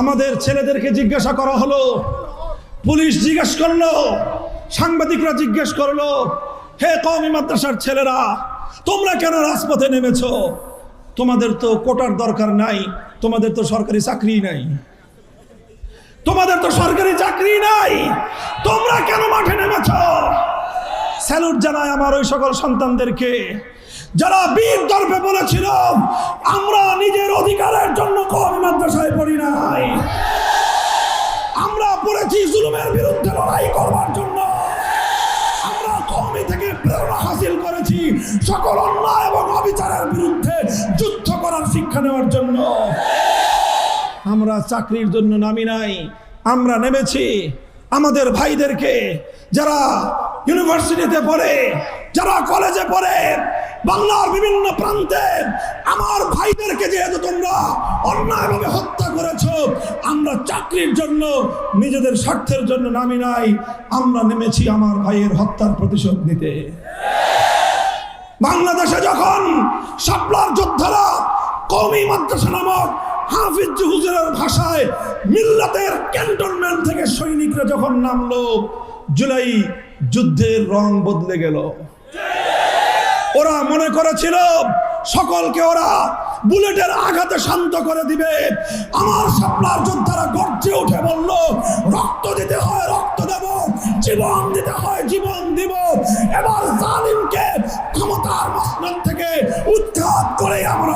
আমাদের ছেলেদেরকে জিজ্ঞাসা করা হলো, পুলিশ জিজ্ঞেস করলো, সাংবাদিকরা জিজ্ঞেস করলো, হে কওমি মাদ্রাসার ছেলেরা, তোমরা কেন রাজপথে নেমেছো? তোমাদের তো কোটার দরকার নাই, তোমাদের তো সরকারি চাকরি নাই, তোমাদের তো সরকারি চাকরি নাই, তোমরা কেন মাঠে নেমেছো? স্যালুট জানাই আমার ওই সকল সন্তানদেরকে যারা বীর দর্পে বলেছিল, আমরা নিজের অধিকারের জন্য কওমি মাদ্রাসায় পড়ি নাই, আমরা পড়েছি জুলুমের বিরুদ্ধে লড়াই করবার জন্য। আমরা কওমি থেকে প্রেরণা হাসিল করেছি সকল অন্যায় এবং অবিচারের বিরুদ্ধে যুদ্ধ করার শিক্ষা নেওয়ার জন্য। আমরা চাকরির জন্য নামি নাই, আমরা নেমেছি আমাদের ভাইদেরকে যারা ইউনিভার্সিটিতে পড়ে, যারা কলেজে পড়ে, বাংলার বিভিন্ন প্রান্তে আমার ভাইদেরকে যেহেতু তোমরা অন্যায়ভাবে হত্যা করেছো, আমরা চাকরির জন্য নিজেদের স্বার্থের জন্য নামি নাই, আমরা নেমেছি আমার ভাইয়ের হত্যার প্রতিশোধ নিতে। বাংলাদেশে যখন শাপলার যোদ্ধারা কওমি মাদ্রাসা নামক হাফিজ হুজুরের ভাষায় মিল্লাতের ক্যান্টনমেন্ট থেকে সৈনিকরা যখন নামলো, জুলাই যুদ্ধের রং বদলে গেল। ওরা মনে করেছিল সকলকে ওরা বুলেটের আঘাতে শান্ত করে দিবে। আমার শাপলার যোদ্ধারা গর্জে উঠে বলল, রক্ত দিতে হয় রক্ত দেব, জীবন দিতে হয় জীবন দিব। এবার জালিমকে ক্ষমতার মসনদ থেকে উৎখাত করে আমরা